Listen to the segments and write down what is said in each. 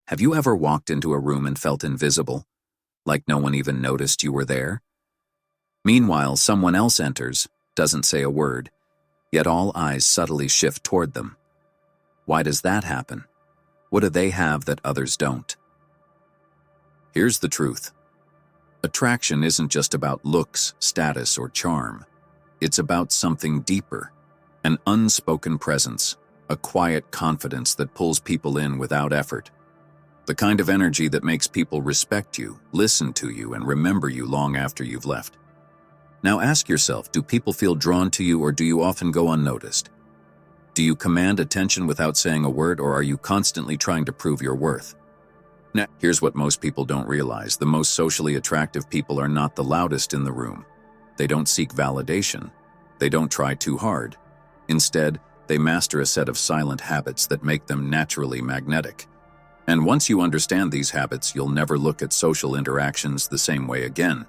Have you ever walked into a room and felt invisible, like no one even noticed you were there? Meanwhile, someone else enters, doesn't say a word, yet all eyes subtly shift toward them. Why does that happen? What do they have that others don't? Here's the truth. Attraction isn't just about looks, status, or charm. It's about something deeper, an unspoken presence, a quiet confidence that pulls people in without effort. The kind of energy that makes people respect you, listen to you, and remember you long after you've left. Now ask yourself, do people feel drawn to you, or do you often go unnoticed? Do you command attention without saying a word, or are you constantly trying to prove your worth? Now, here's what most people don't realize. The most socially attractive people are not the loudest in the room. They don't seek validation. They don't try too hard. Instead, they master a set of silent habits that make them naturally magnetic. And once you understand these habits, you'll never look at social interactions the same way again.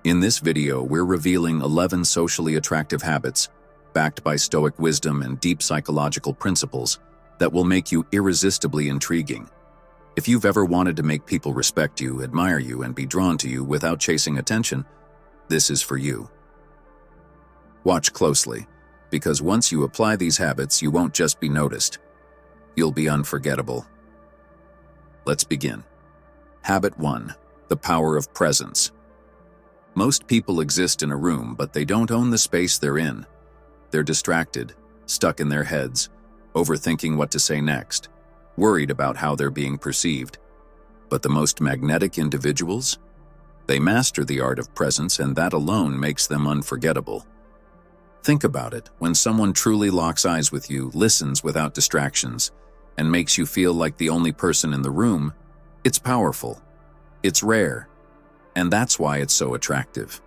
In this video, we're revealing 11 socially attractive habits, backed by Stoic wisdom and deep psychological principles, that will make you irresistibly intriguing. If you've ever wanted to make people respect you, admire you, and be drawn to you without chasing attention, this is for you. Watch closely, because once you apply these habits, you won't just be noticed. You'll be unforgettable. Let's begin. Habit 1. The power of presence. Most people exist in a room, but they don't own the space they're in. They're distracted, stuck in their heads, overthinking what to say next, worried about how they're being perceived. But the most magnetic individuals? They master the art of presence, and that alone makes them unforgettable. Think about it. When someone truly locks eyes with you, listens without distractions, and makes you feel like the only person in the room, it's powerful. It's rare. And that's why it's so attractive.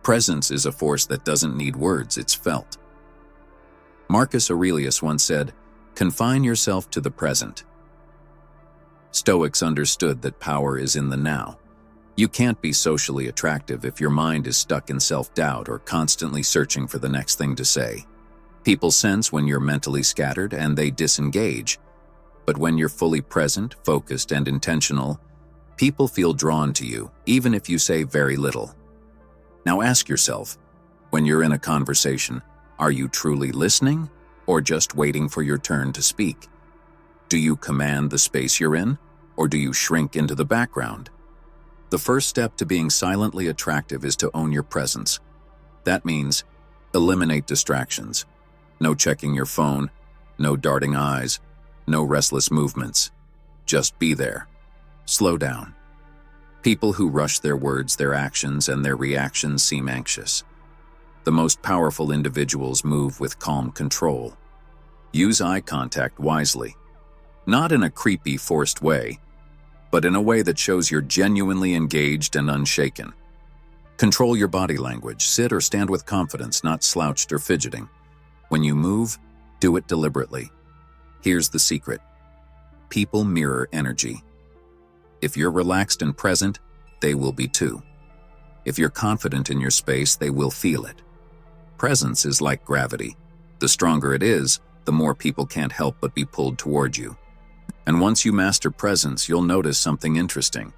Presence is a force that doesn't need words, it's felt. Marcus Aurelius once said, "Confine yourself to the present." Stoics understood that power is in the now. You can't be socially attractive if your mind is stuck in self-doubt or constantly searching for the next thing to say. People sense when you're mentally scattered and they disengage. But when you're fully present, focused, and intentional, people feel drawn to you, even if you say very little. Now ask yourself, when you're in a conversation, are you truly listening or just waiting for your turn to speak? Do you command the space you're in, or do you shrink into the background? The first step to being silently attractive is to own your presence. That means eliminate distractions. No checking your phone, no darting eyes, no restless movements. Just be there. Slow down. People who rush their words, their actions, and their reactions seem anxious. The most powerful individuals move with calm control. Use eye contact wisely. Not in a creepy, forced way, but in a way that shows you're genuinely engaged and unshaken. Control your body language. Sit or stand with confidence, not slouched or fidgeting. When you move, do it deliberately. Here's the secret. People mirror energy. If you're relaxed and present, they will be too. If you're confident in your space, they will feel it. Presence is like gravity. The stronger it is, the more people can't help but be pulled toward you. And once you master presence, you'll notice something interesting.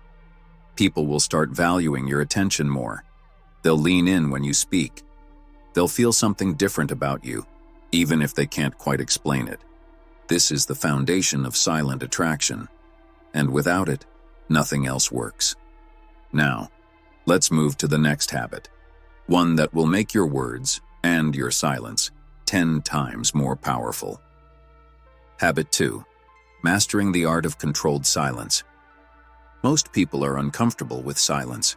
People will start valuing your attention more. They'll lean in when you speak. They'll feel something different about you, even if they can't quite explain it. This is the foundation of silent attraction, and without it, nothing else works. Now, let's move to the next habit, one that will make your words and your silence 10 times more powerful. Habit 2. Mastering the art of controlled silence. Most people are uncomfortable with silence.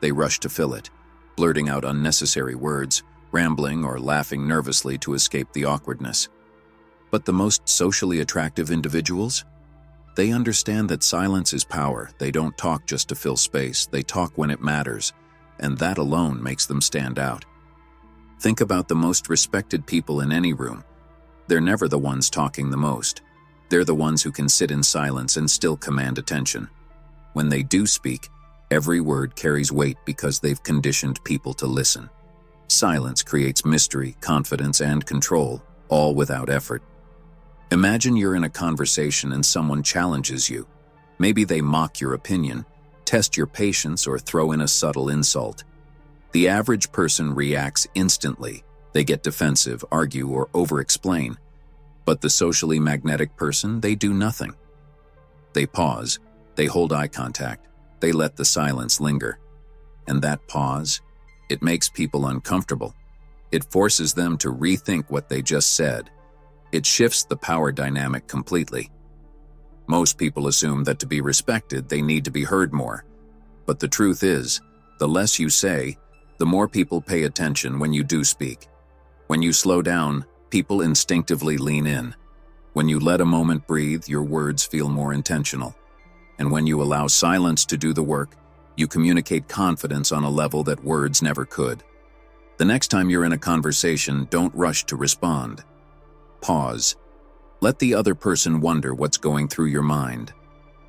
They rush to fill it, blurting out unnecessary words, rambling or laughing nervously to escape the awkwardness. But the most socially attractive individuals? They understand that silence is power. They don't talk just to fill space. They talk when it matters, and that alone makes them stand out. Think about the most respected people in any room. They're never the ones talking the most. They're the ones who can sit in silence and still command attention. When they do speak, every word carries weight because they've conditioned people to listen. Silence creates mystery, confidence, and control, all without effort. Imagine you're in a conversation and someone challenges you. Maybe they mock your opinion, test your patience, or throw in a subtle insult. The average person reacts instantly. They get defensive, argue, or over-explain. But the socially magnetic person, they do nothing. They pause, they hold eye contact, they let the silence linger. And that pause, it makes people uncomfortable. It forces them to rethink what they just said. It shifts the power dynamic completely. Most people assume that to be respected, they need to be heard more. But the truth is, the less you say, the more people pay attention when you do speak. When you slow down, people instinctively lean in. When you let a moment breathe, your words feel more intentional. And when you allow silence to do the work, you communicate confidence on a level that words never could. The next time you're in a conversation, don't rush to respond. Pause. Let the other person wonder what's going through your mind.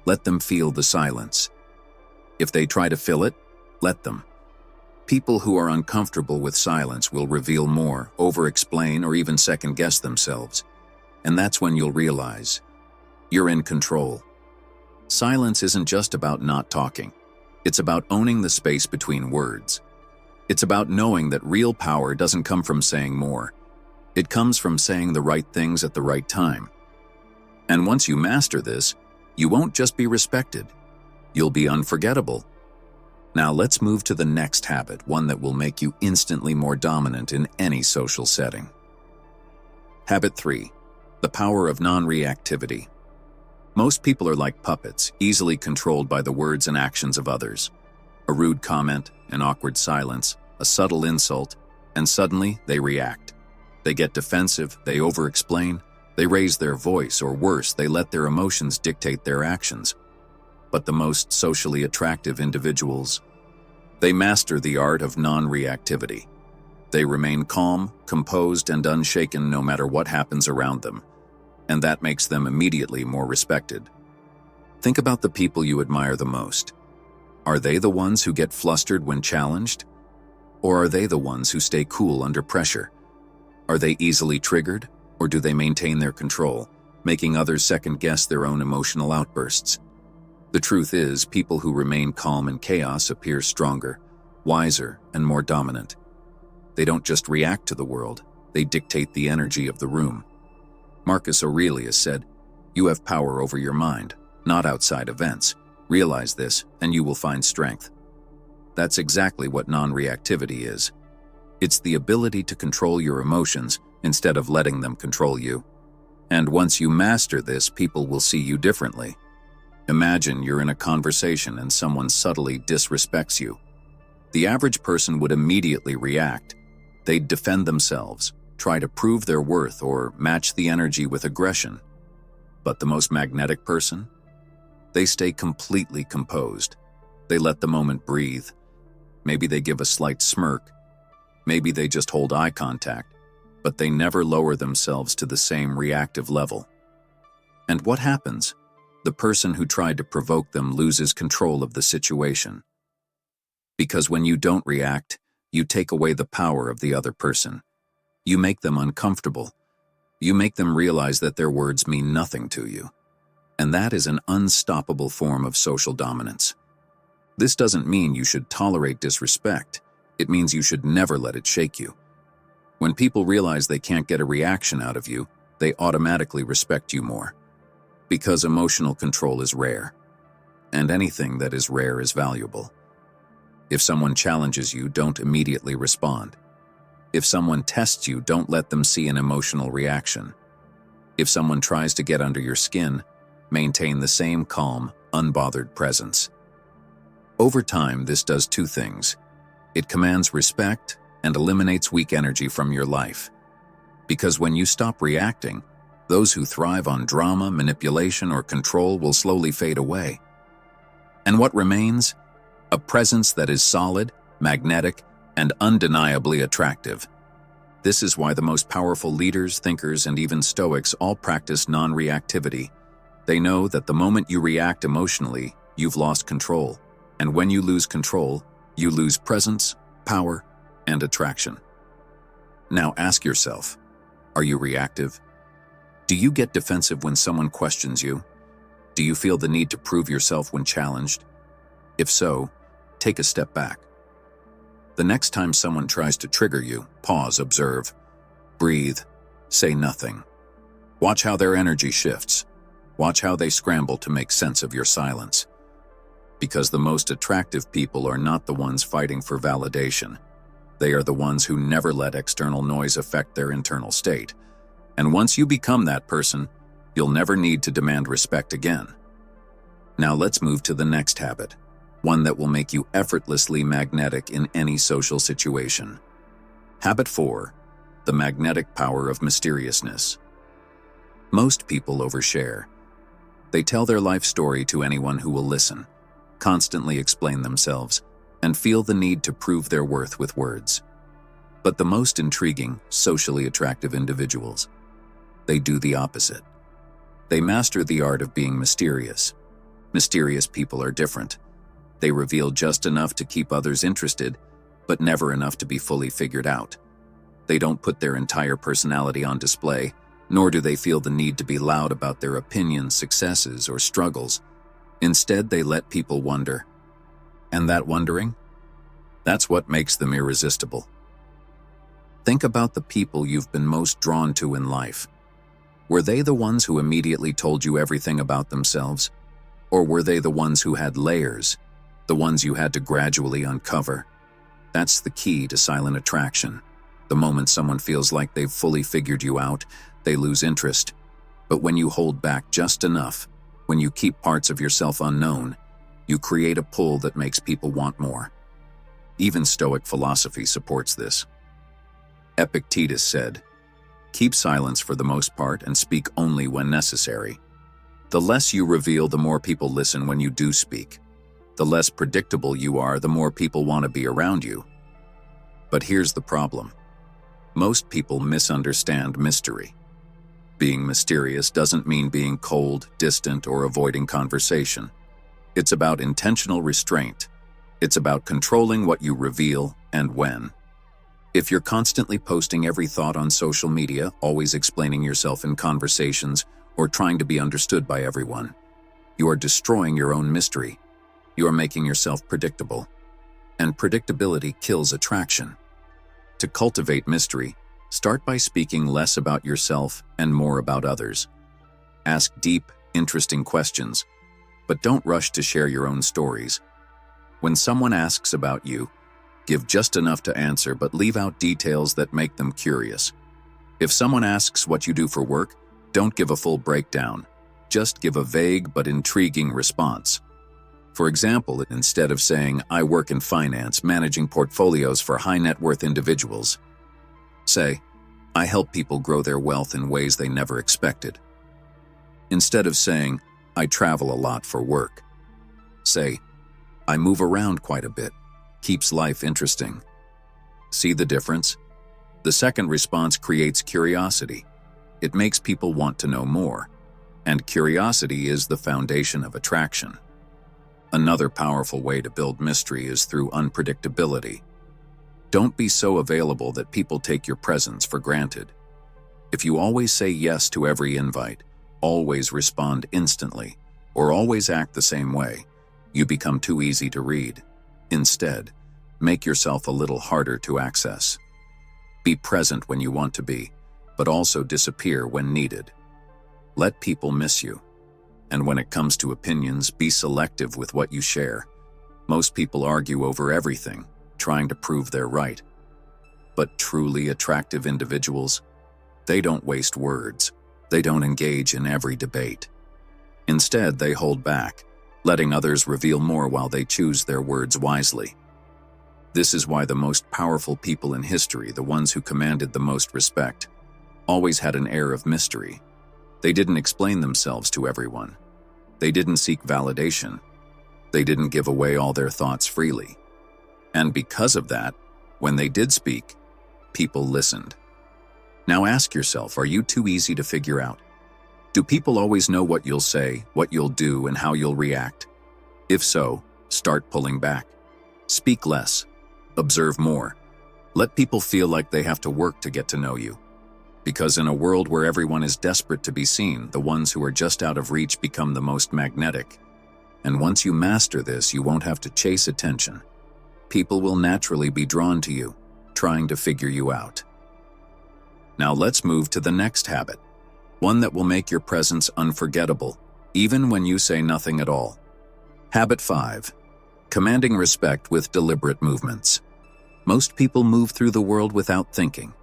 Let them feel the silence. If they try to fill it, let them. People who are uncomfortable with silence will reveal more, over-explain, or even second-guess themselves. And that's when you'll realize you're in control. Silence isn't just about not talking. It's about owning the space between words. It's about knowing that real power doesn't come from saying more. It comes from saying the right things at the right time. And once you master this, you won't just be respected. You'll be unforgettable. Now let's move to the next habit, one that will make you instantly more dominant in any social setting. Habit 3. The power of non-reactivity. Most people are like puppets, easily controlled by the words and actions of others. A rude comment, an awkward silence, a subtle insult, and suddenly they react. They get defensive, they over-explain, they raise their voice, or worse, they let their emotions dictate their actions. But the most socially attractive individuals, they master the art of non-reactivity. They remain calm, composed, and unshaken no matter what happens around them, and that makes them immediately more respected. Think about the people you admire the most. Are they the ones who get flustered when challenged? Or are they the ones who stay cool under pressure? Are they easily triggered, or do they maintain their control, making others second-guess their own emotional outbursts? The truth is, people who remain calm in chaos appear stronger, wiser, and more dominant. They don't just react to the world, they dictate the energy of the room. Marcus Aurelius said, "You have power over your mind, not outside events. Realize this, and you will find strength." That's exactly what non-reactivity is. It's the ability to control your emotions instead of letting them control you. And once you master this, people will see you differently. Imagine you're in a conversation and someone subtly disrespects you. The average person would immediately react. They'd defend themselves, try to prove their worth, or match the energy with aggression. But the most magnetic person? They stay completely composed. They let the moment breathe. Maybe they give a slight smirk. Maybe they just hold eye contact, but they never lower themselves to the same reactive level. And what happens? The person who tried to provoke them loses control of the situation. Because when you don't react, you take away the power of the other person. You make them uncomfortable. You make them realize that their words mean nothing to you. And that is an unstoppable form of social dominance. This doesn't mean you should tolerate disrespect. It means you should never let it shake you. When people realize they can't get a reaction out of you, they automatically respect you more. Because emotional control is rare. And anything that is rare is valuable. If someone challenges you, don't immediately respond. If someone tests you, don't let them see an emotional reaction. If someone tries to get under your skin, maintain the same calm, unbothered presence. Over time, this does two things. It commands respect and eliminates weak energy from your life. Because when you stop reacting, those who thrive on drama, manipulation, or control will slowly fade away. And what remains? A presence that is solid, magnetic, and undeniably attractive. This is why the most powerful leaders, thinkers, and even Stoics all practice non-reactivity. They know that the moment you react emotionally, you've lost control. And when you lose control, you lose presence, power, and attraction. Now ask yourself, are you reactive? Do you get defensive when someone questions you? Do you feel the need to prove yourself when challenged? If so, take a step back. The next time someone tries to trigger you, pause, observe, breathe, say nothing. Watch how their energy shifts. Watch how they scramble to make sense of your silence. Because the most attractive people are not the ones fighting for validation. They are the ones who never let external noise affect their internal state. And once you become that person, you'll never need to demand respect again. Now let's move to the next habit, one that will make you effortlessly magnetic in any social situation. Habit 4, the magnetic power of mysteriousness. Most people overshare. They tell their life story to anyone who will listen, constantly explain themselves, and feel the need to prove their worth with words. But the most intriguing, socially attractive individuals, they do the opposite. They master the art of being mysterious. Mysterious people are different. They reveal just enough to keep others interested, but never enough to be fully figured out. They don't put their entire personality on display, nor do they feel the need to be loud about their opinions, successes, or struggles. Instead, they let people wonder. And that wondering? That's what makes them irresistible. Think about the people you've been most drawn to in life. Were they the ones who immediately told you everything about themselves? Or were they the ones who had layers, the ones you had to gradually uncover? That's the key to silent attraction. The moment someone feels like they've fully figured you out, they lose interest. But when you hold back just enough, when you keep parts of yourself unknown, you create a pull that makes people want more. Even Stoic philosophy supports this. Epictetus said, "Keep silence for the most part and speak only when necessary." The less you reveal, the more people listen when you do speak. The less predictable you are, the more people want to be around you. But here's the problem. Most people misunderstand mystery. Being mysterious doesn't mean being cold, distant, or avoiding conversation. It's about intentional restraint. It's about controlling what you reveal and when. If you're constantly posting every thought on social media, always explaining yourself in conversations, or trying to be understood by everyone, you are destroying your own mystery. You are making yourself predictable. And predictability kills attraction. To cultivate mystery, start by speaking less about yourself and more about others. Ask deep, interesting questions, but don't rush to share your own stories. When someone asks about you, give just enough to answer, but leave out details that make them curious. If someone asks what you do for work, don't give a full breakdown. Just give a vague but intriguing response. For example, instead of saying, "I work in finance, managing portfolios for high net worth individuals," say, "I help people grow their wealth in ways they never expected." Instead of saying, "I travel a lot for work," say, "I move around quite a bit. Keeps life interesting." See the difference? The second response creates curiosity. It makes people want to know more, and curiosity is the foundation of attraction. Another powerful way to build mystery is through unpredictability. Don't be so available that people take your presence for granted. If you always say yes to every invite, always respond instantly, or always act the same way, you become too easy to read. Instead, make yourself a little harder to access. Be present when you want to be, but also disappear when needed. Let people miss you. And when it comes to opinions, be selective with what you share. Most people argue over everything, trying to prove they're right. But truly attractive individuals, they don't waste words. They don't engage in every debate. Instead, they hold back, letting others reveal more while they choose their words wisely. This is why the most powerful people in history, the ones who commanded the most respect, always had an air of mystery. They didn't explain themselves to everyone. They didn't seek validation. They didn't give away all their thoughts freely. And because of that, when they did speak, people listened. Now ask yourself, are you too easy to figure out? Do people always know what you'll say, what you'll do, and how you'll react? If so, start pulling back. Speak less. Observe more. Let people feel like they have to work to get to know you. Because in a world where everyone is desperate to be seen, the ones who are just out of reach become the most magnetic. And once you master this, you won't have to chase attention. People will naturally be drawn to you, trying to figure you out. Now let's move to the next habit, one that will make your presence unforgettable, even when you say nothing at all. Habit 5. Commanding respect with deliberate movements. Most people move through the world without thinking.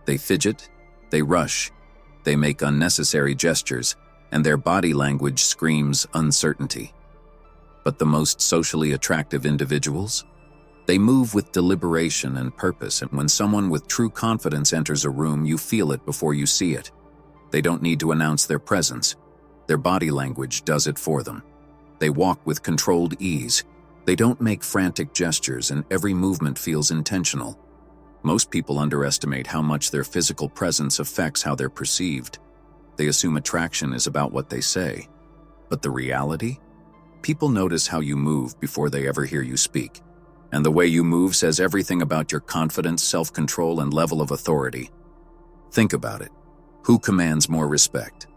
They fidget, they rush, they make unnecessary gestures, and their body language screams uncertainty. But the most socially attractive individuals? They move with deliberation and purpose, and when someone with true confidence enters a room, you feel it before you see it. They don't need to announce their presence. Their body language does it for them. They walk with controlled ease. They don't make frantic gestures, and every movement feels intentional. Most people underestimate how much their physical presence affects how they're perceived. They assume attraction is about what they say. But the reality? People notice how you move before they ever hear you speak. And the way you move says everything about your confidence, self-control, and level of authority. Think about it. Who commands more respect?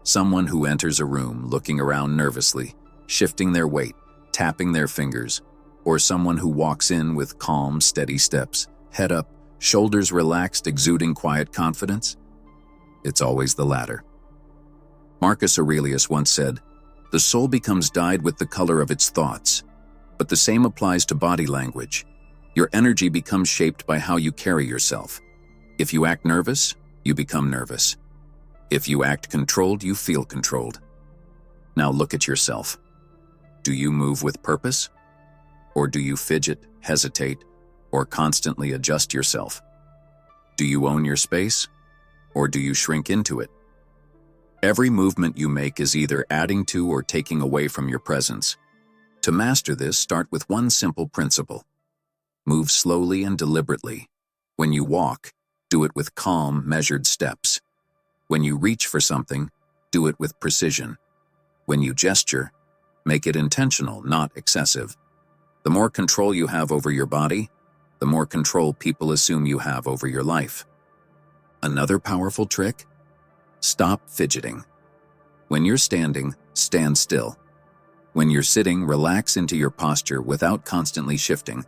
Someone who enters a room looking around nervously, shifting their weight, tapping their fingers, or someone who walks in with calm, steady steps, head up, shoulders relaxed, exuding quiet confidence? It's always the latter. Marcus Aurelius once said, "The soul becomes dyed with the color of its thoughts." But the same applies to body language. Your energy becomes shaped by how you carry yourself. If you act nervous, you become nervous. If you act controlled, you feel controlled. Now look at yourself. Do you move with purpose? Or do you fidget, hesitate, or constantly adjust yourself? Do you own your space? Or do you shrink into it? Every movement you make is either adding to or taking away from your presence. To master this, start with one simple principle. Move slowly and deliberately. When you walk, do it with calm, measured steps. When you reach for something, do it with precision. When you gesture, make it intentional, not excessive. The more control you have over your body, the more control people assume you have over your life. Another powerful trick? Stop fidgeting. When you're standing, stand still. When you're sitting, relax into your posture without constantly shifting.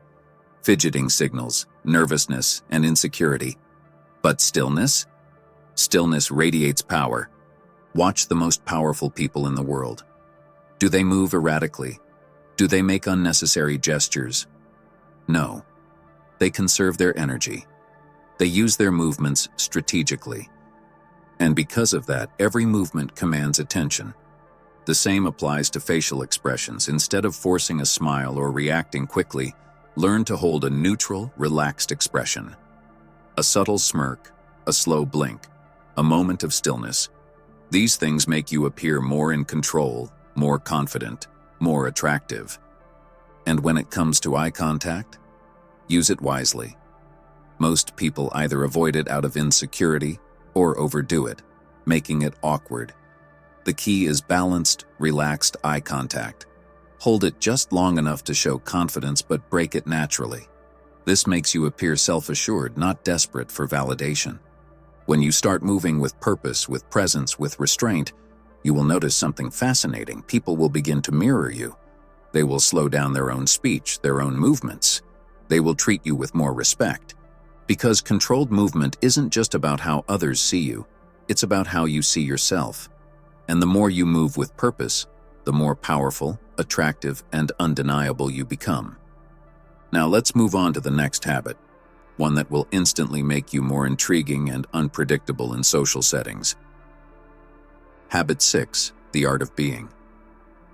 Fidgeting signals nervousness and insecurity. But stillness? Stillness radiates power. Watch the most powerful people in the world. Do they move erratically? Do they make unnecessary gestures? No. They conserve their energy. They use their movements strategically. And because of that, every movement commands attention. The same applies to facial expressions. Instead of forcing a smile or reacting quickly, learn to hold a neutral, relaxed expression. A subtle smirk, a slow blink, a moment of stillness. These things make you appear more in control, more confident, more attractive. And when it comes to eye contact, use it wisely. Most people either avoid it out of insecurity or overdo it, making it awkward. The key is balanced, relaxed eye contact. Hold it just long enough to show confidence, but break it naturally. This makes you appear self-assured, not desperate for validation. When you start moving with purpose, with presence, with restraint, you will notice something fascinating. People will begin to mirror you. They will slow down their own speech, their own movements. They will treat you with more respect. Because controlled movement isn't just about how others see you, it's about how you see yourself. And the more you move with purpose, the more powerful, attractive, and undeniable you become. Now let's move on to the next habit, one that will instantly make you more intriguing and unpredictable in social settings. Habit 6, the art of being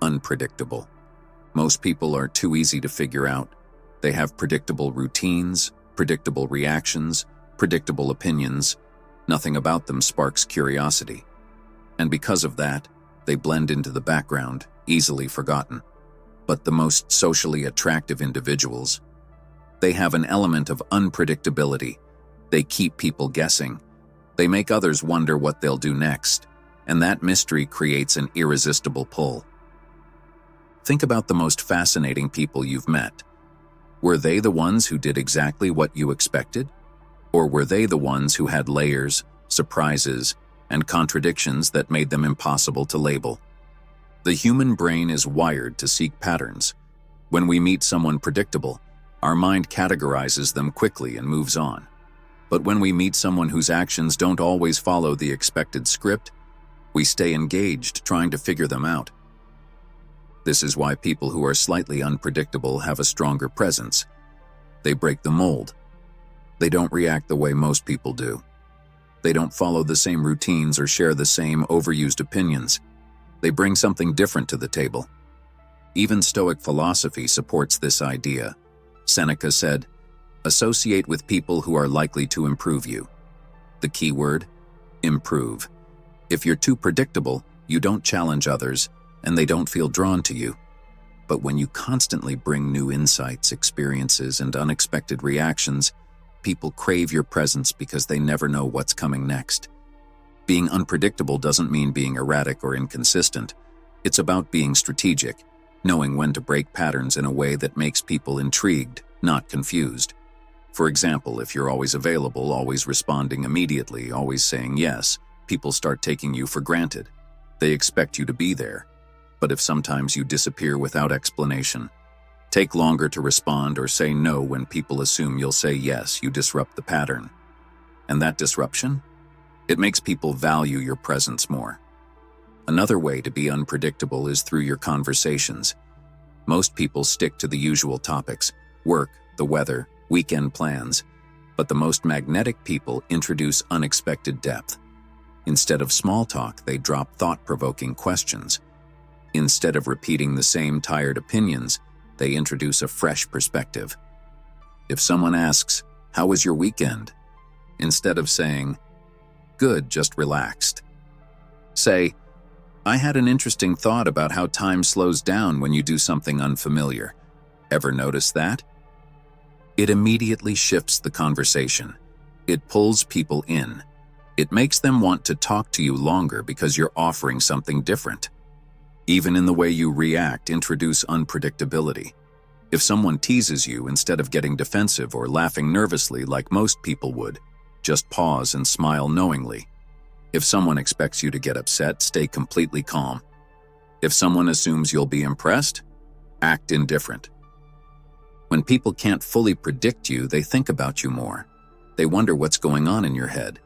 unpredictable. Most people are too easy to figure out. They have predictable routines, predictable reactions, predictable opinions. Nothing about them sparks curiosity. And because of that, they blend into the background, easily forgotten. But the most socially attractive individuals, they have an element of unpredictability. They keep people guessing. They make others wonder what they'll do next, and that mystery creates an irresistible pull. Think about the most fascinating people you've met. Were they the ones who did exactly what you expected? Or were they the ones who had layers, surprises, and contradictions that made them impossible to label. The human brain is wired to seek patterns. When we meet someone predictable, our mind categorizes them quickly and moves on. But when we meet someone whose actions don't always follow the expected script, we stay engaged trying to figure them out. This is why people who are slightly unpredictable have a stronger presence. They break the mold. They don't react the way most people do. They don't follow the same routines or share the same overused opinions. They bring something different to the table. Even Stoic philosophy supports this idea. Seneca said, "Associate with people who are likely to improve you." The key word? Improve. If you're too predictable, you don't challenge others, and they don't feel drawn to you. But when you constantly bring new insights, experiences, and unexpected reactions, people crave your presence because they never know what's coming next. Being unpredictable doesn't mean being erratic or inconsistent. It's about being strategic, knowing when to break patterns in a way that makes people intrigued, not confused. For example, if you're always available, always responding immediately, always saying yes, people start taking you for granted. They expect you to be there. But if sometimes you disappear without explanation, take longer to respond or say no when people assume you'll say yes, you disrupt the pattern. And that disruption? It makes people value your presence more. Another way to be unpredictable is through your conversations. Most people stick to the usual topics: work, the weather, weekend plans. But the most magnetic people introduce unexpected depth. Instead of small talk, they drop thought-provoking questions. Instead of repeating the same tired opinions, they introduce a fresh perspective. If someone asks, "How was your weekend?" instead of saying, "Good, just relaxed," say, "I had an interesting thought about how time slows down when you do something unfamiliar. Ever notice that?" It immediately shifts the conversation. It pulls people in. It makes them want to talk to you longer because you're offering something different. Even in the way you react, introduce unpredictability. If someone teases you, instead of getting defensive or laughing nervously like most people would, just pause and smile knowingly. If someone expects you to get upset, stay completely calm. If someone assumes you'll be impressed, act indifferent. When people can't fully predict you, they think about you more. They wonder what's going on in your head.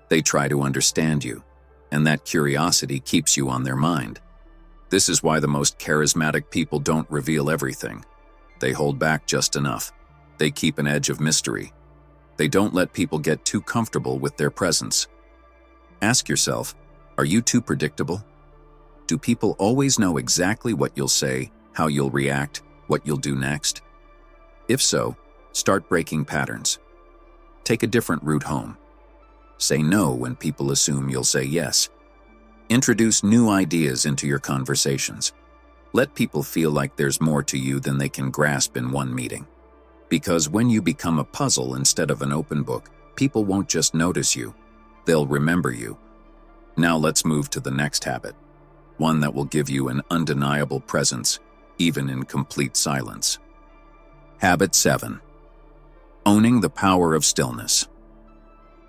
They try to understand you, and that curiosity keeps you on their mind. This is why the most charismatic people don't reveal everything. They hold back just enough. They keep an edge of mystery. They don't let people get too comfortable with their presence. Ask yourself, are you too predictable? Do people always know exactly what you'll say, how you'll react, what you'll do next? If so, start breaking patterns. Take a different route home. Say no when people assume you'll say yes. Introduce new ideas into your conversations. Let people feel like there's more to you than they can grasp in one meeting. Because when you become a puzzle instead of an open book, people won't just notice you, they'll remember you. Now let's move to the next habit, one that will give you an undeniable presence, even in complete silence. Habit 7. Owning the power of stillness.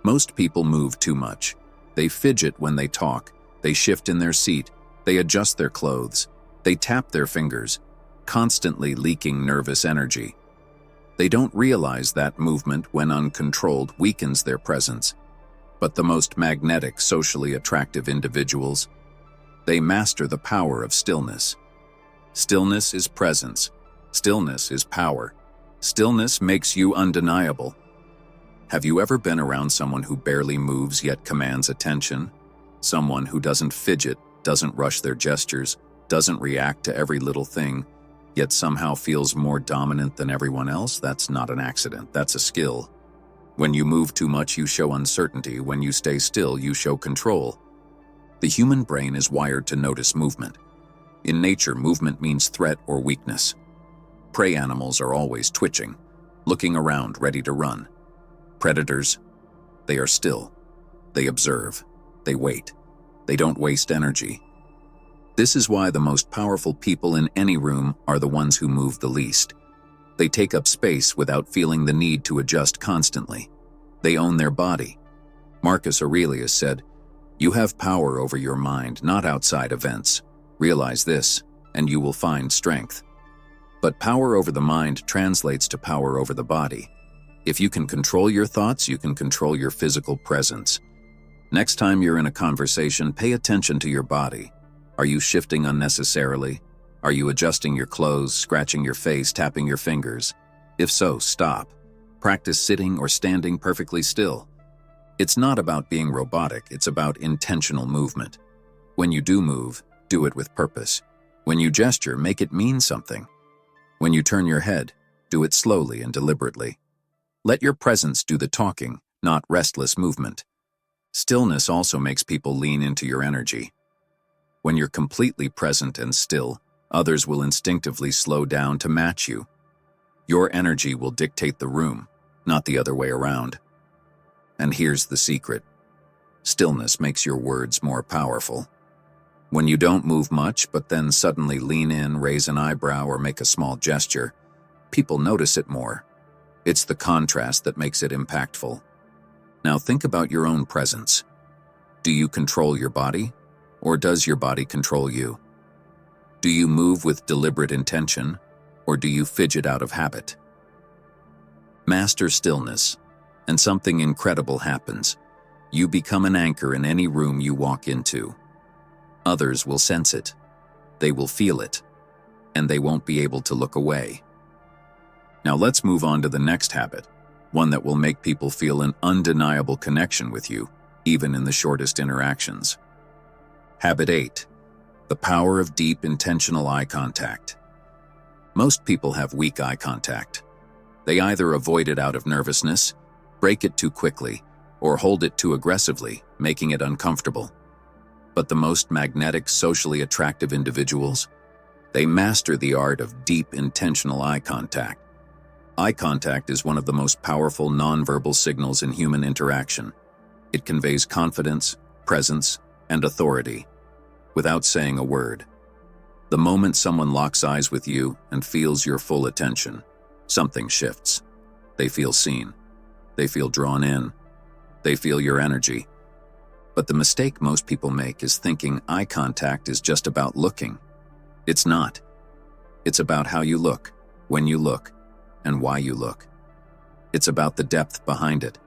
Most people move too much. They fidget when they talk. They shift in their seat. They adjust their clothes. They tap their fingers, constantly leaking nervous energy. They don't realize that movement, when uncontrolled, weakens their presence. But the most magnetic, socially attractive individuals, they master the power of stillness. Stillness is presence. Stillness is power. Stillness makes you undeniable. Have you ever been around someone who barely moves yet commands attention? Someone who doesn't fidget, doesn't rush their gestures, doesn't react to every little thing, yet somehow feels more dominant than everyone else? That's not an accident, that's a skill. When you move too much, you show uncertainty. When you stay still, you show control. The human brain is wired to notice movement. In nature, movement means threat or weakness. Prey animals are always twitching, looking around, ready to run. Predators, they are still. They observe. They wait. They don't waste energy. This is why the most powerful people in any room are the ones who move the least. They take up space without feeling the need to adjust constantly. They own their body. Marcus Aurelius said, "You have power over your mind, not outside events. Realize this, and you will find strength." But power over the mind translates to power over the body. If you can control your thoughts, you can control your physical presence. Next time you're in a conversation, pay attention to your body. Are you shifting unnecessarily? Are you adjusting your clothes, scratching your face, tapping your fingers? If so, stop. Practice sitting or standing perfectly still. It's not about being robotic, it's about intentional movement. When you do move, do it with purpose. When you gesture, make it mean something. When you turn your head, do it slowly and deliberately. Let your presence do the talking, not restless movement. Stillness also makes people lean into your energy. When you're completely present and still, others will instinctively slow down to match you. Your energy will dictate the room, not the other way around. And here's the secret. Stillness makes your words more powerful. When you don't move much, but then suddenly lean in, raise an eyebrow, or make a small gesture, people notice it more. It's the contrast that makes it impactful. Now think about your own presence. Do you control your body, or does your body control you? Do you move with deliberate intention, or do you fidget out of habit? Master stillness, and something incredible happens. You become an anchor in any room you walk into. Others will sense it, they will feel it, and they won't be able to look away. Now let's move on to the next habit, one that will make people feel an undeniable connection with you, even in the shortest interactions. Habit 8. The power of deep, intentional eye contact. Most people have weak eye contact. They either avoid it out of nervousness, break it too quickly, or hold it too aggressively, making it uncomfortable. But the most magnetic, socially attractive individuals, they master the art of deep, intentional eye contact. Eye contact is one of the most powerful nonverbal signals in human interaction. It conveys confidence, presence, and authority, without saying a word. The moment someone locks eyes with you and feels your full attention, something shifts. They feel seen. They feel drawn in. They feel your energy. But the mistake most people make is thinking eye contact is just about looking. It's not. It's about how you look, when you look, and why you look. It's about the depth behind it.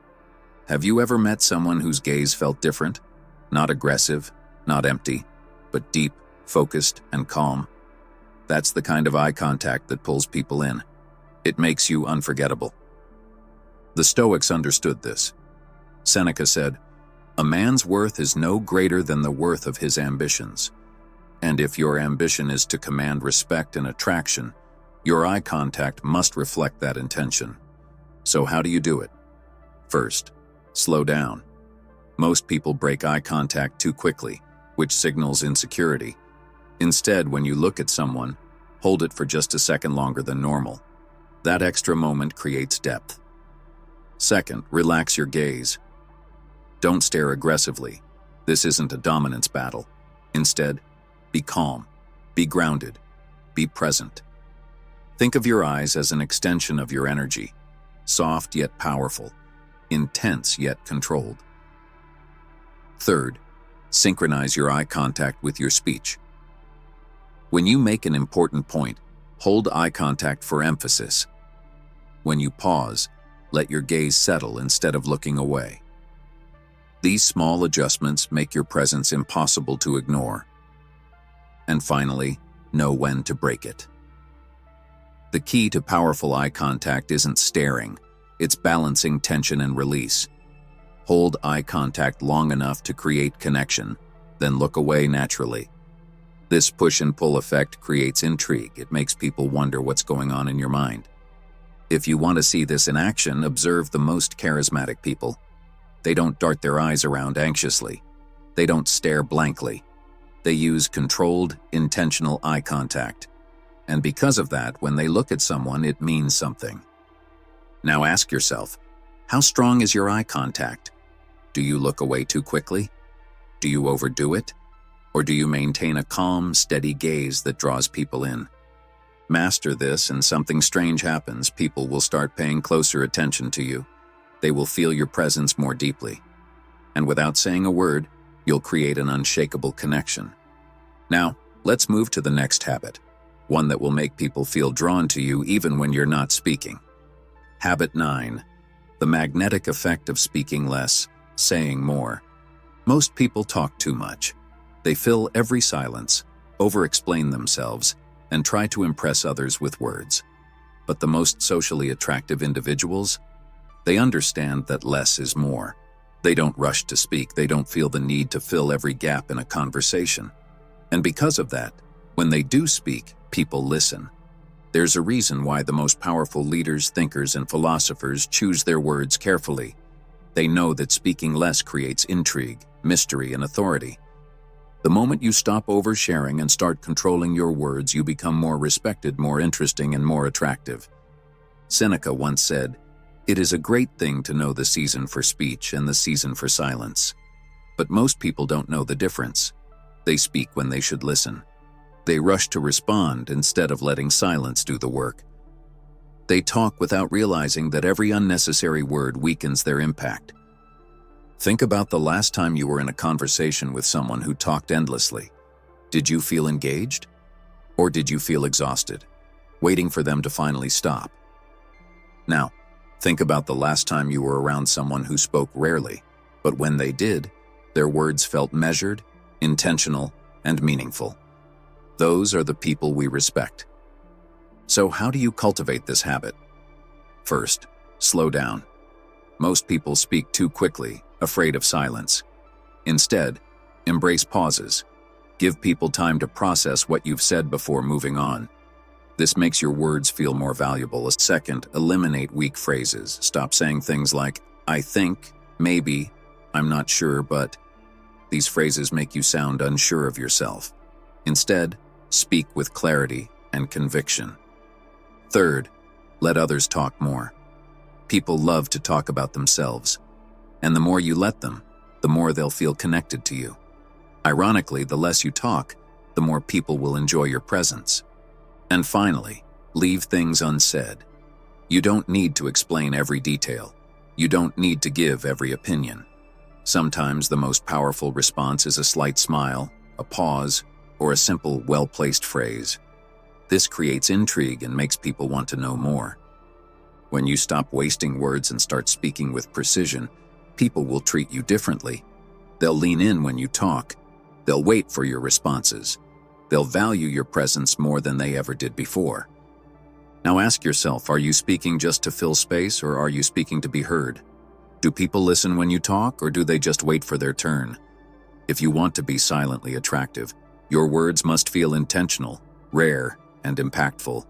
Have you ever met someone whose gaze felt different? Not aggressive, not empty, but deep, focused, and calm. That's the kind of eye contact that pulls people in. It makes you unforgettable. The Stoics understood this. Seneca said, "A man's worth is no greater than the worth of his ambitions." And if your ambition is to command respect and attraction, your eye contact must reflect that intention. So how do you do it? First, slow down. Most people break eye contact too quickly, which signals insecurity. Instead, when you look at someone, hold it for just a second longer than normal. That extra moment creates depth. Second, relax your gaze. Don't stare aggressively. This isn't a dominance battle. Instead, be calm, be grounded, be present. Think of your eyes as an extension of your energy, soft yet powerful, intense yet controlled. Third, synchronize your eye contact with your speech. When you make an important point, hold eye contact for emphasis. When you pause, let your gaze settle instead of looking away. These small adjustments make your presence impossible to ignore. And finally, know when to break it. The key to powerful eye contact isn't staring, it's balancing tension and release. Hold eye contact long enough to create connection, then look away naturally. This push and pull effect creates intrigue. It makes people wonder what's going on in your mind. If you want to see this in action, observe the most charismatic people. They don't dart their eyes around anxiously. They don't stare blankly. They use controlled, intentional eye contact. And because of that, when they look at someone, it means something. Now ask yourself, how strong is your eye contact? Do you look away too quickly? Do you overdo it? Or do you maintain a calm, steady gaze that draws people in? Master this and something strange happens. People will start paying closer attention to you. They will feel your presence more deeply. And without saying a word, you'll create an unshakable connection. Now, let's move to the next habit, one that will make people feel drawn to you even when you're not speaking. Habit 9. The magnetic effect of speaking less, saying more. Most people talk too much. They fill every silence, over-explain themselves, and try to impress others with words. But the most socially attractive individuals, they understand that less is more. They don't rush to speak. They don't feel the need to fill every gap in a conversation. And because of that, when they do speak, people listen. There's a reason why the most powerful leaders, thinkers, and philosophers choose their words carefully. They know that speaking less creates intrigue, mystery, and authority. The moment you stop oversharing and start controlling your words, you become more respected, more interesting, and more attractive. Seneca once said, "It is a great thing to know the season for speech and the season for silence." But most people don't know the difference. They speak when they should listen. They rush to respond instead of letting silence do the work. They talk without realizing that every unnecessary word weakens their impact. Think about the last time you were in a conversation with someone who talked endlessly. Did you feel engaged? Or did you feel exhausted, waiting for them to finally stop? Now, think about the last time you were around someone who spoke rarely, but when they did, their words felt measured, intentional, and meaningful. Those are the people we respect. So how do you cultivate this habit? First, slow down. Most people speak too quickly, afraid of silence. Instead, embrace pauses. Give people time to process what you've said before moving on. This makes your words feel more valuable. Second, eliminate weak phrases. Stop saying things like, "I think," "maybe," "I'm not sure, but." These phrases make you sound unsure of yourself. Instead, speak with clarity and conviction. Third, let others talk more. People love to talk about themselves, and the more you let them, the more they'll feel connected to you. Ironically, the less you talk, the more people will enjoy your presence. And finally, leave things unsaid. You don't need to explain every detail. You don't need to give every opinion. Sometimes the most powerful response is a slight smile, a pause, or a simple, well-placed phrase. This creates intrigue and makes people want to know more. When you stop wasting words and start speaking with precision, people will treat you differently. They'll lean in when you talk. They'll wait for your responses. They'll value your presence more than they ever did before. Now ask yourself, are you speaking just to fill space, or are you speaking to be heard? Do people listen when you talk, or do they just wait for their turn? If you want to be silently attractive, your words must feel intentional, rare, and impactful.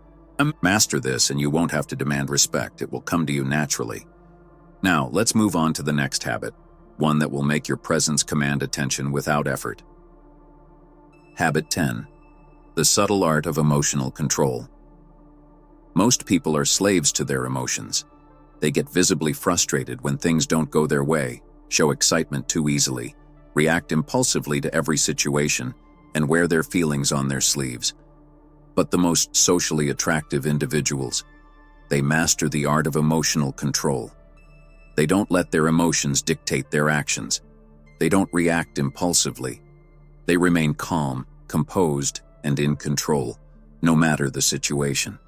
Master this and you won't have to demand respect. It will come to you naturally. Now, let's move on to the next habit, one that will make your presence command attention without effort. Habit 10. The subtle art of emotional control. Most people are slaves to their emotions. They get visibly frustrated when things don't go their way, show excitement too easily, react impulsively to every situation, and wear their feelings on their sleeves. But the most socially attractive individuals, they master the art of emotional control. They don't let their emotions dictate their actions. They don't react impulsively. They remain calm, composed, and in control, no matter the situation.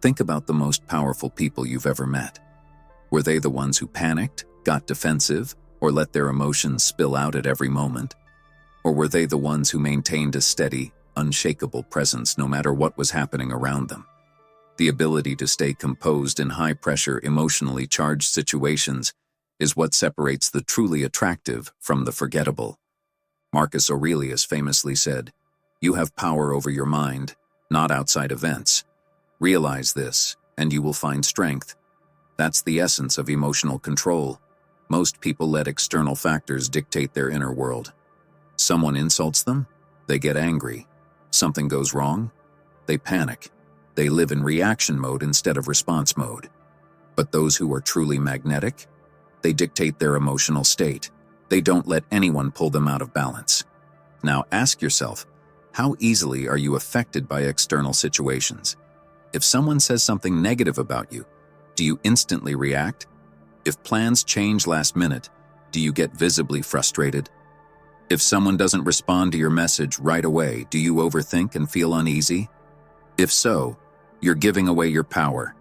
Think about the most powerful people you've ever met. Were they the ones who panicked, got defensive, or let their emotions spill out at every moment? Or were they the ones who maintained a steady, unshakable presence no matter what was happening around them? The ability to stay composed in high-pressure, emotionally charged situations is what separates the truly attractive from the forgettable. Marcus Aurelius famously said, "You have power over your mind, not outside events. Realize this, and you will find strength." That's the essence of emotional control. Most people let external factors dictate their inner world. Someone insults them, they get angry. Something goes wrong, they panic. They live in reaction mode instead of response mode. But those who are truly magnetic, they dictate their emotional state. They don't let anyone pull them out of balance. Now ask yourself, how easily are you affected by external situations? If someone says something negative about you, do you instantly react? If plans change last minute, Do you get visibly frustrated? If someone doesn't respond to your message right away, do you overthink and feel uneasy? If so, you're giving away your power.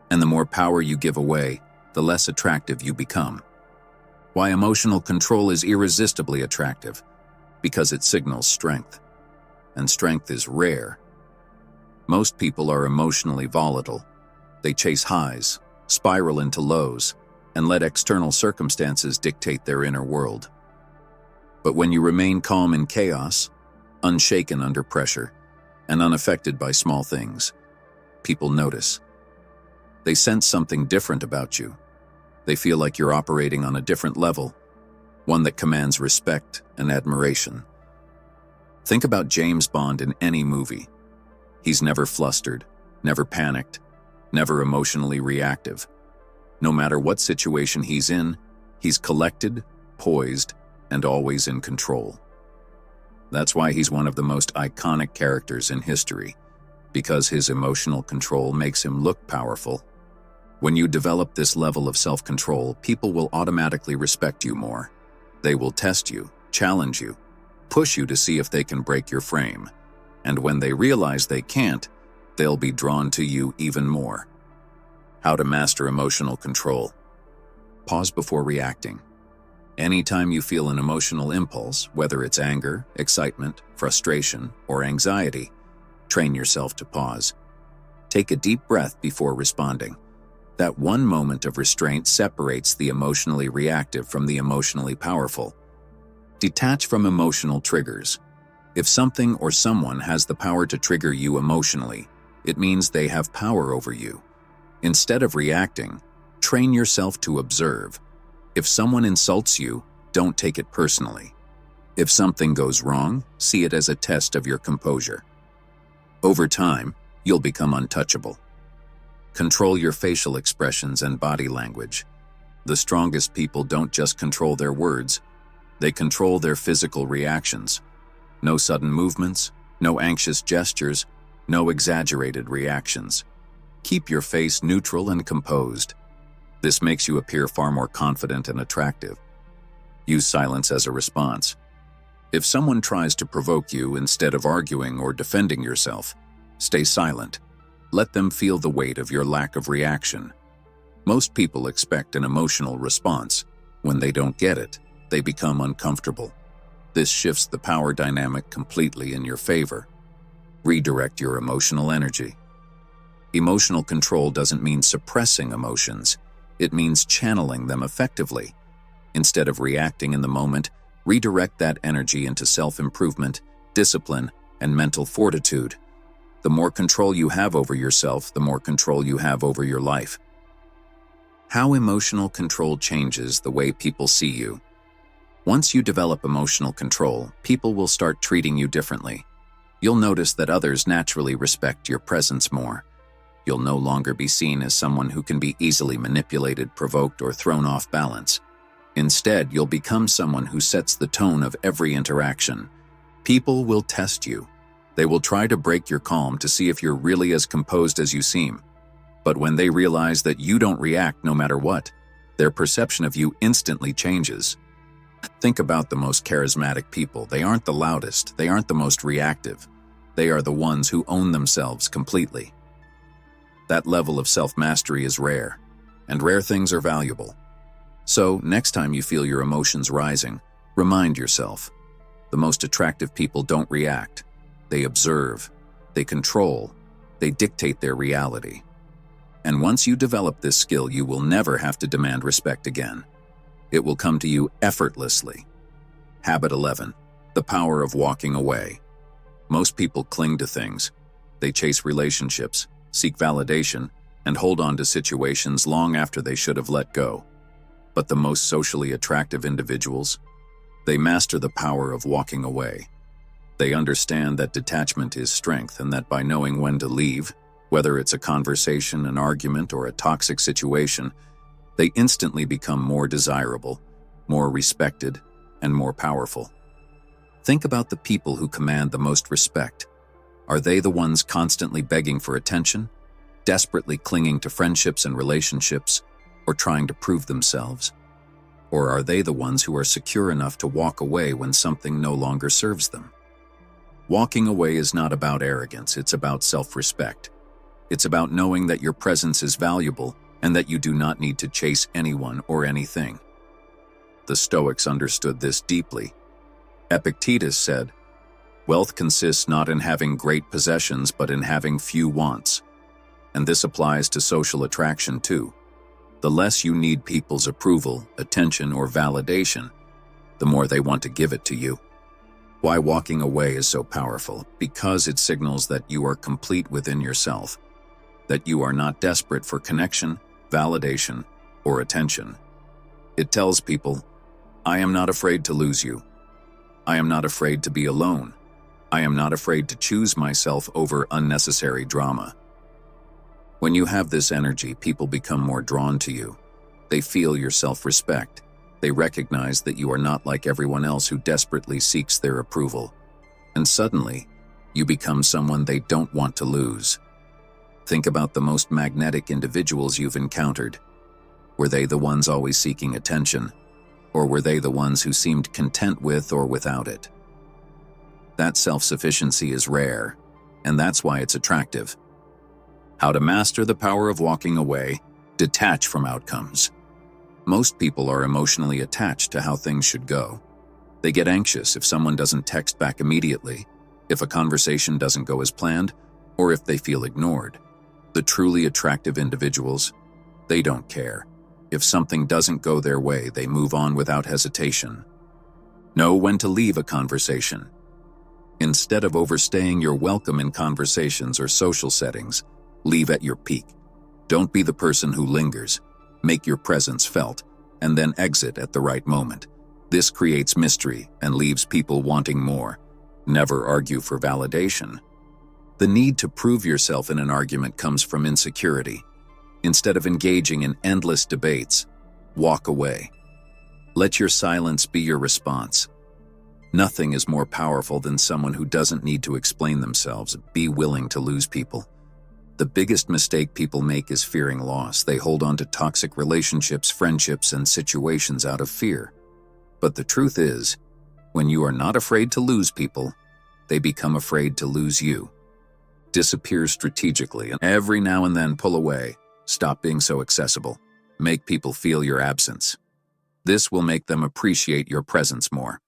And the more power you give away, the less attractive you become. Why emotional control is irresistibly attractive? Because it signals strength. And strength is rare. Most people are emotionally volatile. They chase highs, spiral into lows, and let external circumstances dictate their inner world. But when you remain calm in chaos, unshaken under pressure, and unaffected by small things, people notice. They sense something different about you. They feel like you're operating on a different level, one that commands respect and admiration. Think about James Bond in any movie. He's never flustered, never panicked, never emotionally reactive. No matter what situation he's in, he's collected, poised, and always in control. That's why he's one of the most iconic characters in history, because his emotional control makes him look powerful. When you develop this level of self-control, people will automatically respect you more. They will test you, challenge you, push you to see if they can break your frame. And when they realize they can't, they'll be drawn to you even more. How to master emotional control. Pause before reacting. Anytime you feel an emotional impulse, whether it's anger, excitement, frustration, or anxiety, train yourself to pause. Take a deep breath before responding. That one moment of restraint separates the emotionally reactive from the emotionally powerful. Detach from emotional triggers. If something or someone has the power to trigger you emotionally, it means they have power over you. Instead of reacting, train yourself to observe. If someone insults you, don't take it personally. If something goes wrong, see it as a test of your composure. Over time, you'll become untouchable. Control your facial expressions and body language. The strongest people don't just control their words, they control their physical reactions. No sudden movements, no anxious gestures, no exaggerated reactions. Keep your face neutral and composed. This makes you appear far more confident and attractive. Use silence as a response. If someone tries to provoke you instead of arguing or defending yourself, stay silent. Let them feel the weight of your lack of reaction. Most people expect an emotional response. When they don't get it, they become uncomfortable. This shifts the power dynamic completely in your favor. Redirect your emotional energy. Emotional control doesn't mean suppressing emotions. It means channeling them effectively. Instead of reacting in the moment, redirect that energy into self-improvement, discipline, and mental fortitude. The more control you have over yourself, the more control you have over your life. How emotional control changes the way people see you. Once you develop emotional control, people will start treating you differently. You'll notice that others naturally respect your presence more. You'll no longer be seen as someone who can be easily manipulated, provoked, or thrown off balance. Instead, you'll become someone who sets the tone of every interaction. People will test you. They will try to break your calm to see if you're really as composed as you seem. But when they realize that you don't react no matter what, their perception of you instantly changes. Think about the most charismatic people. They aren't the loudest. They aren't the most reactive. They are the ones who own themselves completely. That level of self-mastery is rare, and rare things are valuable. So, next time you feel your emotions rising, remind yourself, the most attractive people don't react. They observe, they control, they dictate their reality. And once you develop this skill, you will never have to demand respect again. It will come to you effortlessly. Habit 11. The power of walking away. Most people cling to things. They chase relationships, seek validation, and hold on to situations long after they should have let go. But the most socially attractive individuals, they master the power of walking away. They understand that detachment is strength and that by knowing when to leave, whether it's a conversation, an argument, or a toxic situation, they instantly become more desirable, more respected, and more powerful. Think about the people who command the most respect. Are they the ones constantly begging for attention, desperately clinging to friendships and relationships, or trying to prove themselves? Or are they the ones who are secure enough to walk away when something no longer serves them? Walking away is not about arrogance, it's about self-respect. It's about knowing that your presence is valuable and that you do not need to chase anyone or anything. The Stoics understood this deeply. Epictetus said, "Wealth consists not in having great possessions but in having few wants." And this applies to social attraction too. The less you need people's approval, attention, or validation, the more they want to give it to you. Why walking away is so powerful? Because it signals that you are complete within yourself, that you are not desperate for connection, validation, or attention. It tells people, I am not afraid to lose you. I am not afraid to be alone. I am not afraid to choose myself over unnecessary drama. When you have this energy, people become more drawn to you. They feel your self-respect. They recognize that you are not like everyone else who desperately seeks their approval. And suddenly, you become someone they don't want to lose. Think about the most magnetic individuals you've encountered. Were they the ones always seeking attention? Or were they the ones who seemed content with or without it? That self-sufficiency is rare, and that's why it's attractive. How to master the power of walking away, detach from outcomes. Most people are emotionally attached to how things should go. They get anxious if someone doesn't text back immediately, if a conversation doesn't go as planned, or if they feel ignored. The truly attractive individuals, they don't care. If something doesn't go their way, they move on without hesitation. Know when to leave a conversation. Instead of overstaying your welcome in conversations or social settings, leave at your peak. Don't be the person who lingers. Make your presence felt, and then exit at the right moment. This creates mystery and leaves people wanting more. Never argue for validation. The need to prove yourself in an argument comes from insecurity. Instead of engaging in endless debates, walk away. Let your silence be your response. Nothing is more powerful than someone who doesn't need to explain themselves. Be willing to lose people. The biggest mistake people make is fearing loss. They hold on to toxic relationships, friendships, and situations out of fear. But the truth is, when you are not afraid to lose people, they become afraid to lose you. Disappear strategically, and every now and then pull away. Stop being so accessible. Make people feel your absence. This will make them appreciate your presence more.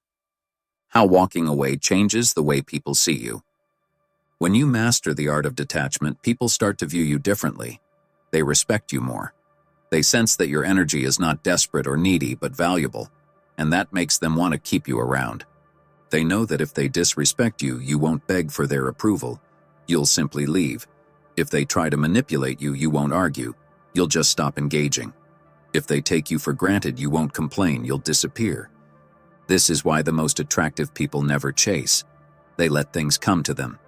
How walking away changes the way people see you. When you master the art of detachment, people start to view you differently. They respect you more. They sense that your energy is not desperate or needy, but valuable, and that makes them want to keep you around. They know that if they disrespect you, you won't beg for their approval. You'll simply leave. If they try to manipulate you, you won't argue. You'll just stop engaging. If they take you for granted, you won't complain. You'll disappear. This is why the most attractive people never chase. They let things come to them.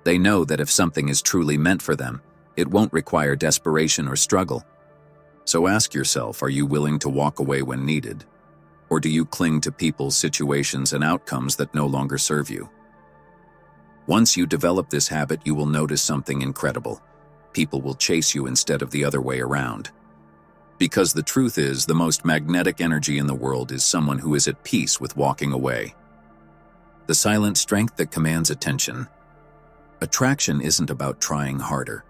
They know that if something is truly meant for them, it won't require desperation or struggle. So ask yourself, are you willing to walk away when needed? Or do you cling to people, situations, and outcomes that no longer serve you? Once you develop this habit, you will notice something incredible. People will chase you instead of the other way around. Because the truth is, the most magnetic energy in the world is someone who is at peace with walking away. The silent strength that commands attention. Attraction isn't about trying harder.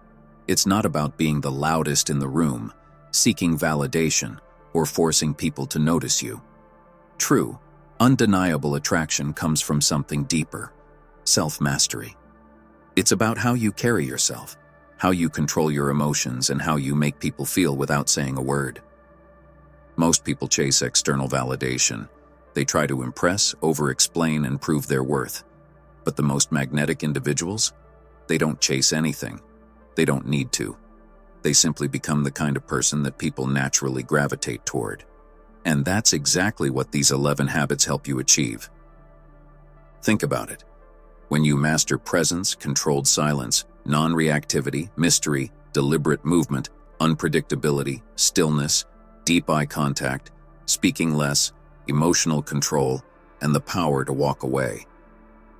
It's not about being the loudest in the room, seeking validation, or forcing people to notice you. True, undeniable attraction comes from something deeper, self-mastery. It's about how you carry yourself, how you control your emotions, and how you make people feel without saying a word. Most people chase external validation. They try to impress, over-explain, and prove their worth. But the most magnetic individuals, they don't chase anything. They don't need to. They simply become the kind of person that people naturally gravitate toward. And that's exactly what these 11 habits help you achieve. Think about it. When you master presence, controlled silence, non-reactivity, mystery, deliberate movement, unpredictability, stillness, deep eye contact, speaking less, emotional control, and the power to walk away,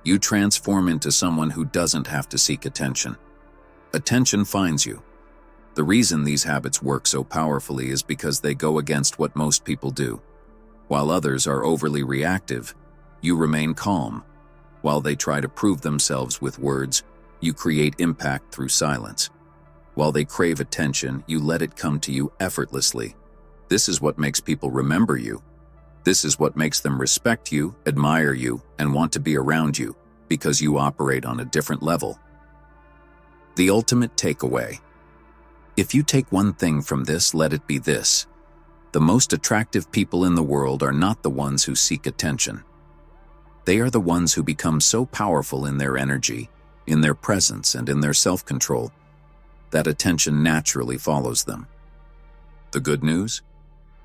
you transform into someone who doesn't have to seek attention. Attention finds you. The reason these habits work so powerfully is because they go against what most people do. While others are overly reactive, you remain calm. While they try to prove themselves with words, you create impact through silence. While they crave attention, you let it come to you effortlessly. This is what makes people remember you. This is what makes them respect you, admire you, and want to be around you, because you operate on a different level. The ultimate takeaway. If you take one thing from this, let it be this. The most attractive people in the world are not the ones who seek attention. They are the ones who become so powerful in their energy, in their presence, and in their self-control, that attention naturally follows them. The good news?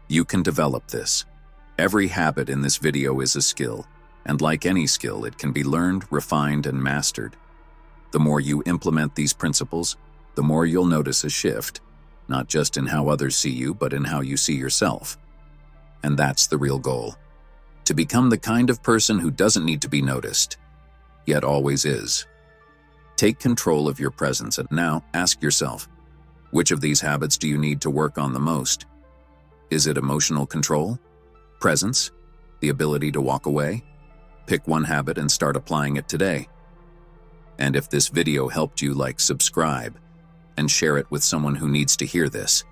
You can develop this. Every habit in this video is a skill, and like any skill, it can be learned, refined, and mastered. The more you implement these principles, the more you'll notice a shift, not just in how others see you, but in how you see yourself. And that's the real goal. To become the kind of person who doesn't need to be noticed, yet always is. Take control of your presence, and now ask yourself, which of these habits do you need to work on the most? Is it emotional control? Presence? The ability to walk away? Pick one habit and start applying it today. And if this video helped you, subscribe, and share it with someone who needs to hear this.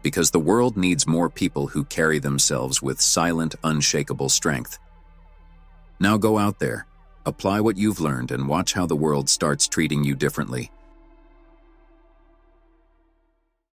Because the world needs more people who carry themselves with silent, unshakable strength. Now go out there, apply what you've learned, and watch how the world starts treating you differently.